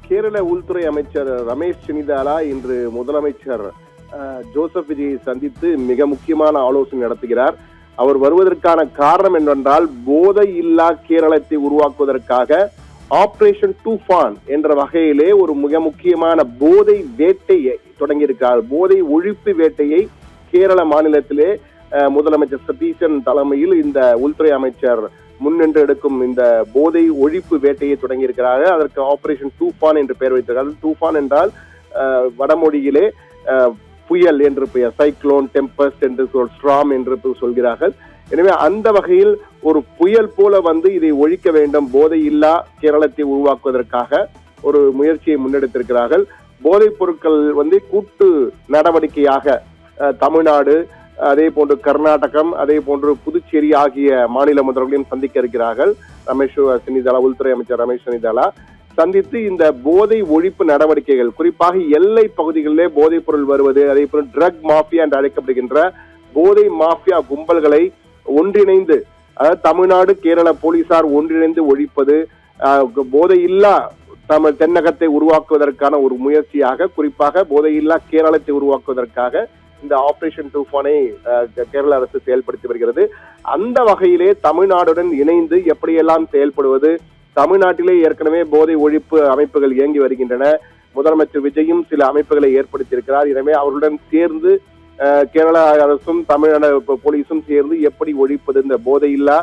கேரள உள்துறை அமைச்சர் ரமேஷ் செனிதாலா இன்று முதலமைச்சர் ஜோசப் விஜயை சந்தித்து மிக முக்கியமான ஆலோசனை நடத்துகிறார். அவர் வருவதற்கான காரணம் என்னவென்றால், போதை இல்லா கேரளத்தை உருவாக்குவதற்காக ஆபரேஷன் டூஃபான் என்ற வகையிலே ஒரு மிக முக்கியமான போதை வேட்டையை தொடங்கியிருக்கிறார். போதை ஒழிப்பு வேட்டையை கேரள மாநிலத்திலே முதலமைச்சர் சதீசன் தலைமையில் இந்த உள்துறை அமைச்சர் முன்னின்று எடுக்கும் இந்த போதை ஒழிப்பு வேட்டையை தொடங்கி இருக்கிறார்கள். அதற்கு ஆபரேஷன் டூஃபான் என்று பெயர் வைத்திருக்கிறார்கள். டூஃபான் என்றால் வடமொழியிலே புயல் என்று பெயர், சைக்ளோன், டெம்பஸ்ட் என்று ஸ்ட்ராம் என்று சொல்கிறார்கள். எனவே அந்த வகையில் ஒரு புயல் போல வந்து இதை ஒழிக்க வேண்டும், போதை இல்லா கேரளத்தை உருவாக்குவதற்காக ஒரு முயற்சியை முன்னெடுத்திருக்கிறார்கள். போதைப் பொருட்கள் வந்து கூட்டு நடவடிக்கையாக தமிழ்நாடு, அதே போன்று கர்நாடகம், அதே போன்று புதுச்சேரி ஆகிய மாநில முதல்வர்களையும் சந்திக்க இருக்கிறார்கள். ரமேஷ் செனிதாலா, உள்துறை அமைச்சர் ரமேஷ் செனிதாலா சந்தித்து இந்த போதை ஒழிப்பு நடவடிக்கைகள், குறிப்பாக எல்லை பகுதிகளிலே போதைப் பொருள் வருவது, அதே போல ட்ரக் மாஃபியா என்று அழைக்கப்படுகின்ற போதை மாஃபியா கும்பல்களை ஒன்றிணைந்து, அதாவது தமிழ்நாடு கேரள போலீசார் ஒன்றிணைந்து ஒழிப்பது, போதை இல்லா தமிழ் தென்னகத்தை உருவாக்குவதற்கான ஒரு முயற்சியாக, குறிப்பாக போதையில்லா கேரளத்தை உருவாக்குவதற்காக இந்த ஆபரேஷன் டூஃபானை கேரள அரசு செயல்படுத்தி வருகிறது. அந்த வகையிலே தமிழ்நாடுடன் இணைந்து எப்படியெல்லாம் செயல்படுவது, தமிழ்நாட்டிலே ஏற்கனவே போதை ஒழிப்பு அமைப்புகள் இயங்கி வருகின்றன. முதலமைச்சர் விஜயும் சில அமைப்புகளை ஏற்படுத்தியிருக்கிறார். எனவே அவர்களுடன் சேர்ந்து கேரள அரசும் தமிழ்நாடு போலீஸும் சேர்ந்து எப்படி ஒழிப்பது, இந்த போதையில்லா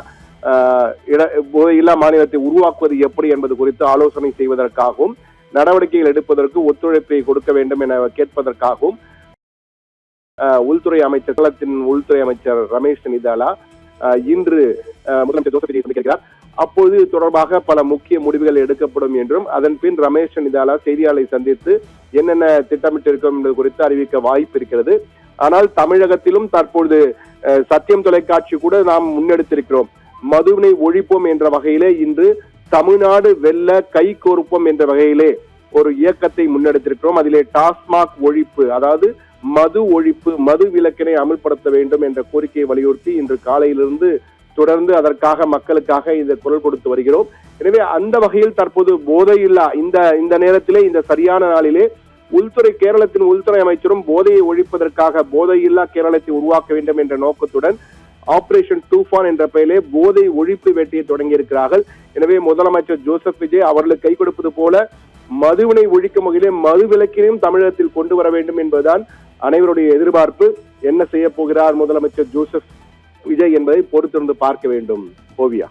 மாநிலத்தை உருவாக்குவது எப்படி என்பது குறித்து ஆலோசனை செய்வதற்காகவும் நடவடிக்கைகள் எடுப்பதற்கு ஒத்துழைப்பை கொடுக்க வேண்டும் என கேட்பதற்காகவும் உள்துறை அமைச்சர் கேரளத்தின் உள்துறை அமைச்சர் ரமேஷ் செனிதாலா இன்று முதலமைச்சர் ஜோசப் விஜயை சந்திக்கிறார். அப்போது தொடர்பாக பல முக்கிய முடிவுகள் எடுக்கப்படும் என்றும், அதன் பின் ரமேஷ் செனிதாலா செய்தியாளரை சந்தித்து என்னென்ன திட்டமிட்டிருக்கும் என்பது குறித்து அறிவிக்க வாய்ப்பு இருக்கிறது. ஆனால் தமிழகத்திலும் தற்பொழுது சத்தியம் தொலைக்காட்சி கூட நாம் முன்னெடுத்திருக்கிறோம். மதுவினை ஒழிப்போம் என்ற வகையிலே இன்று தமிழ்நாடு வெல்ல கை கோர்ப்போம் என்ற வகையிலே ஒரு இயக்கத்தை முன்னெடுத்திருக்கிறோம். அதிலே டாஸ்மாக் ஒழிப்பு, அதாவது மது ஒழிப்பு, மது விலக்கினை அமல்படுத்த வேண்டும் என்ற கோரிக்கையை வலியுறுத்தி இன்று காலையிலிருந்து தொடர்ந்து அதற்காக மக்களுக்காக இந்த குரல் கொடுத்து வருகிறோம். எனவே அந்த வகையில் தற்போது போதையில்லா இந்த நேரத்திலே, இந்த சரியான நாளிலே கேரளத்தின் உள்துறை அமைச்சரும் போதையை ஒழிப்பதற்காக போதையில்லா கேரளத்தை உருவாக்க வேண்டும் என்ற நோக்கத்துடன் ஆபரேஷன் டூஃபான் என்ற பெயரிலே போதை ஒழிப்பு வேட்டையை தொடங்கி இருக்கிறார்கள். எனவே முதலமைச்சர் ஜோசப் விஜய் அவர்களுக்கு கை கொடுப்பது போல மதுவினை ஒழிக்கும் வகையிலே மது விலக்கினையும் தமிழகத்தில் கொண்டு வர வேண்டும் என்பதுதான் அனைவருடைய எதிர்பார்ப்பு. என்ன செய்ய போகிறார் முதலமைச்சர் ஜோசப் விஜய் என்பதை பொறுத்திருந்து பார்க்க வேண்டும். ஓவியா.